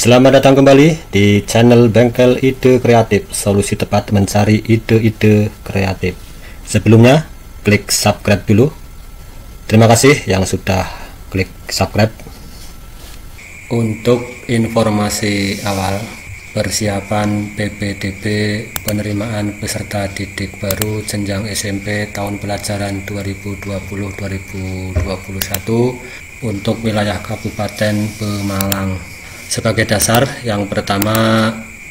Selamat datang kembali di channel Bengkel Ide Kreatif, solusi tepat mencari ide-ide kreatif. Sebelumnya, klik subscribe dulu. Terima kasih yang sudah klik subscribe. Untuk informasi awal, persiapan PPDB penerimaan peserta didik baru jenjang SMP tahun pelajaran 2020-2021 untuk wilayah Kabupaten Pemalang. Sebagai dasar, yang pertama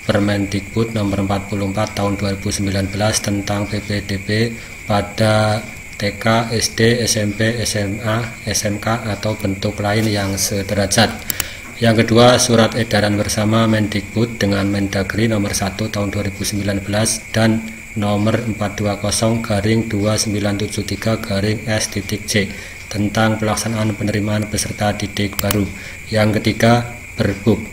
Permendikbud nomor 44 tahun 2019 tentang PPDB pada TK, SD, SMP, SMA, SMK atau bentuk lain yang sederajat. Yang kedua, surat edaran bersama Mendikbud dengan Mendagri nomor 1 tahun 2019 dan nomor 420/2973/S.C tentang pelaksanaan penerimaan peserta didik baru. Yang ketiga, Pergub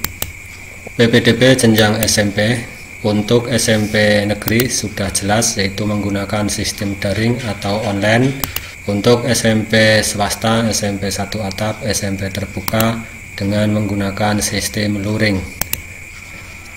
PPDB jenjang SMP. Untuk SMP negeri sudah jelas, yaitu menggunakan sistem daring atau online. Untuk SMP swasta, SMP 1 atap, SMP terbuka dengan menggunakan sistem luring.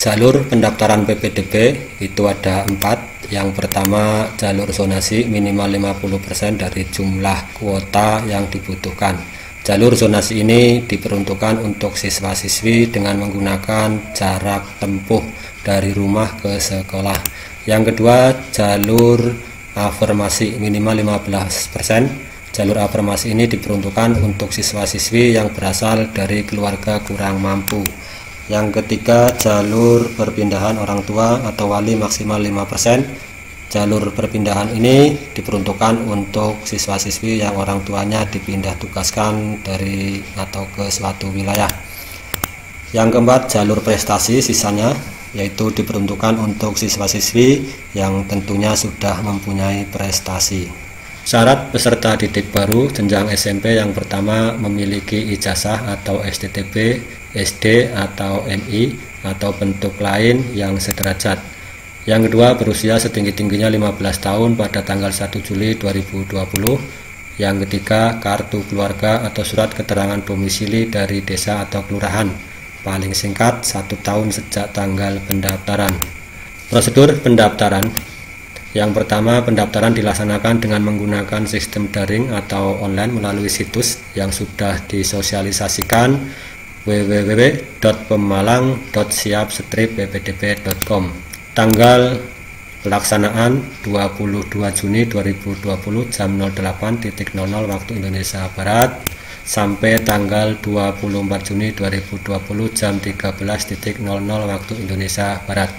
Jalur pendaftaran PPDB itu ada 4. Yang pertama, jalur zonasi minimal 50% dari jumlah kuota yang dibutuhkan. Jalur zonasi ini diperuntukkan untuk siswa-siswi dengan menggunakan jarak tempuh dari rumah ke sekolah. Yang kedua, jalur afirmasi minimal 15%. Jalur afirmasi ini diperuntukkan untuk siswa-siswi yang berasal dari keluarga kurang mampu. Yang ketiga, jalur perpindahan orang tua atau wali maksimal 5%. Jalur perpindahan ini diperuntukkan untuk siswa-siswi yang orang tuanya dipindah tugaskan dari atau ke suatu wilayah. Yang keempat, jalur prestasi sisanya, yaitu diperuntukkan untuk siswa-siswi yang tentunya sudah mempunyai prestasi. Syarat peserta didik baru jenjang SMP yang pertama memiliki ijazah atau STTB, SD atau MI atau bentuk lain yang sederajat. Yang kedua, berusia setinggi-tingginya 15 tahun pada tanggal 1 Juli 2020. Yang ketiga, kartu keluarga atau surat keterangan domisili dari desa atau kelurahan. Paling singkat 1 tahun sejak tanggal pendaftaran. Prosedur pendaftaran. Yang pertama, pendaftaran dilaksanakan dengan menggunakan sistem daring atau online melalui situs yang sudah disosialisasikan www.pemalang.siap-ppdb.com. Tanggal pelaksanaan 22 Juni 2020 jam 08.00 waktu Indonesia Barat sampai tanggal 24 Juni 2020 jam 13.00 waktu Indonesia Barat.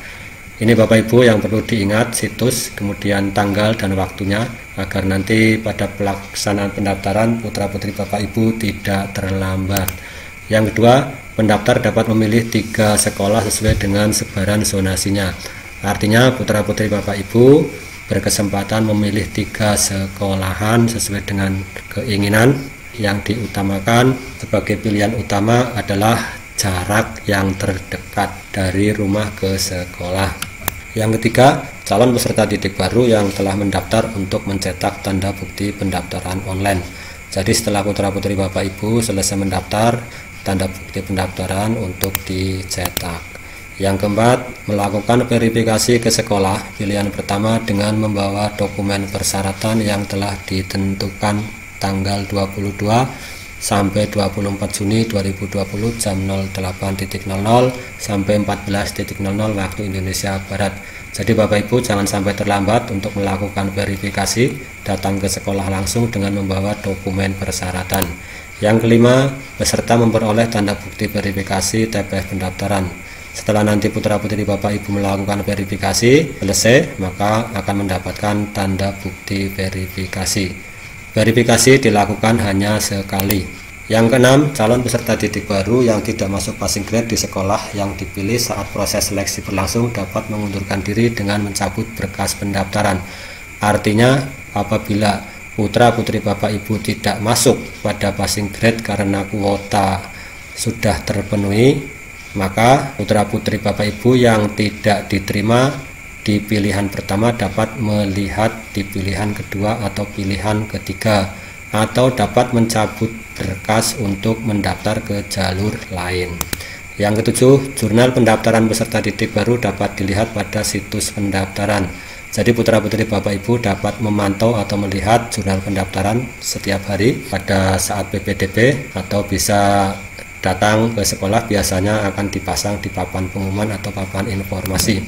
Ini Bapak Ibu yang perlu diingat, situs, kemudian tanggal dan waktunya, agar nanti pada pelaksanaan pendaftaran putra-putri Bapak Ibu tidak terlambat. Yang kedua, pendaftar dapat memilih 3 sekolah sesuai dengan sebaran zonasinya. Artinya putra-putri Bapak Ibu berkesempatan memilih 3 sekolahan sesuai dengan keinginan. Yang diutamakan sebagai pilihan utama adalah jarak yang terdekat dari rumah ke sekolah. Yang ketiga, calon peserta didik baru yang telah mendaftar untuk mencetak tanda bukti pendaftaran online. Jadi setelah putra-putri Bapak Ibu selesai mendaftar, tanda bukti pendaftaran untuk dicetak. Yang keempat, melakukan verifikasi ke sekolah. Pilihan pertama dengan membawa dokumen persyaratan yang telah ditentukan tanggal 22 sampai 24 Juni 2020 jam 08.00 sampai 14.00 waktu Indonesia Barat. Jadi Bapak Ibu jangan sampai terlambat untuk melakukan verifikasi, datang ke sekolah langsung dengan membawa dokumen persyaratan. Yang kelima, peserta memperoleh tanda bukti verifikasi TPS pendaftaran. Setelah nanti putra-putri Bapak Ibu melakukan verifikasi selesai, maka akan mendapatkan tanda bukti verifikasi. Verifikasi dilakukan hanya sekali. Yang keenam, calon peserta didik baru yang tidak masuk passing grade di sekolah yang dipilih saat proses seleksi berlangsung dapat mengundurkan diri dengan mencabut berkas pendaftaran. Artinya, apabila putra-putri Bapak Ibu tidak masuk pada passing grade karena kuota sudah terpenuhi, maka putra-putri Bapak Ibu yang tidak diterima di pilihan pertama dapat melihat di pilihan kedua atau pilihan ketiga, atau dapat mencabut berkas untuk mendaftar ke jalur lain. Yang ketujuh, jurnal pendaftaran peserta didik baru dapat dilihat pada situs pendaftaran. Jadi putra-putri Bapak Ibu dapat memantau atau melihat jurnal pendaftaran setiap hari pada saat PPDB, atau bisa datang ke sekolah, biasanya akan dipasang di papan pengumuman atau papan informasi.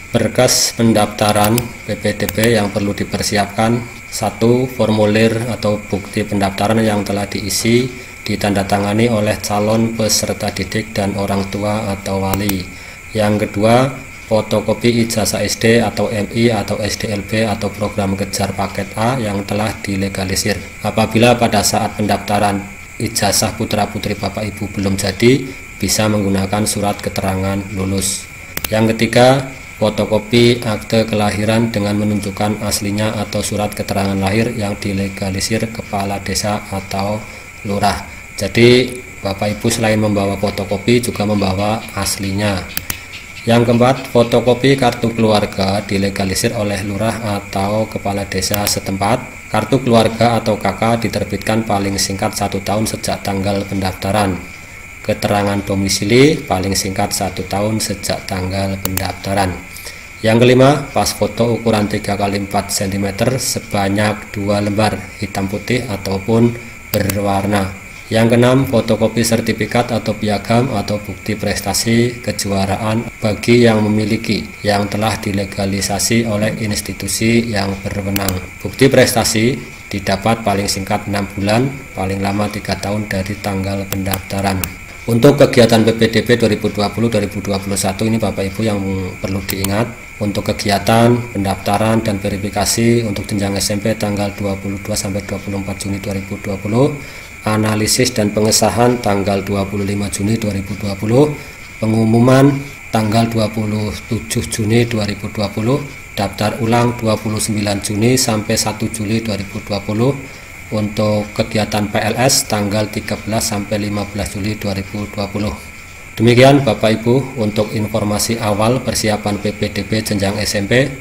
Berkas pendaftaran PPDB yang perlu dipersiapkan: 1. Formulir atau bukti pendaftaran yang telah diisi, ditandatangani oleh calon peserta didik dan orang tua atau wali. Yang kedua, fotokopi ijazah SD atau MI atau SDLB atau program kejar paket A yang telah dilegalisir. Apabila pada saat pendaftaran ijazah putra-putri Bapak Ibu belum jadi, bisa menggunakan surat keterangan lulus. Yang ketiga, fotokopi akte kelahiran dengan menunjukkan aslinya atau surat keterangan lahir yang dilegalisir kepala desa atau lurah. Jadi Bapak Ibu selain membawa fotokopi juga membawa aslinya. Yang keempat, fotokopi kartu keluarga dilegalisir oleh lurah atau kepala desa setempat. Kartu keluarga atau KK diterbitkan paling singkat 1 tahun sejak tanggal pendaftaran. Keterangan domisili paling singkat 1 tahun sejak tanggal pendaftaran. Yang kelima, pas foto ukuran 3x4 cm sebanyak 2 lembar, hitam putih ataupun berwarna. Yang keenam, fotokopi sertifikat atau piagam atau bukti prestasi kejuaraan bagi yang memiliki yang telah dilegalisasi oleh institusi yang berwenang. Bukti prestasi didapat paling singkat 6 bulan, paling lama 3 tahun dari tanggal pendaftaran. Untuk kegiatan PPDB 2020-2021 ini Bapak Ibu yang perlu diingat, untuk kegiatan pendaftaran dan verifikasi untuk jenjang SMP tanggal 22 sampai 24 Juni 2020, analisis dan pengesahan tanggal 25 Juni 2020, pengumuman tanggal 27 Juni 2020, daftar ulang 29 Juni sampai 1 Juli 2020, untuk kegiatan PLS tanggal 13 sampai 15 Juli 2020. Demikian Bapak Ibu untuk informasi awal persiapan PPDB jenjang SMP.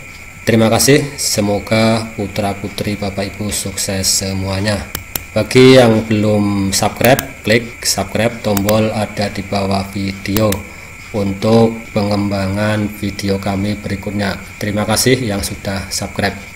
Terima kasih, semoga putra-putri Bapak Ibu sukses semuanya. Bagi yang belum subscribe, klik subscribe, tombol ada di bawah video untuk pengembangan video kami berikutnya. Terima kasih yang sudah subscribe.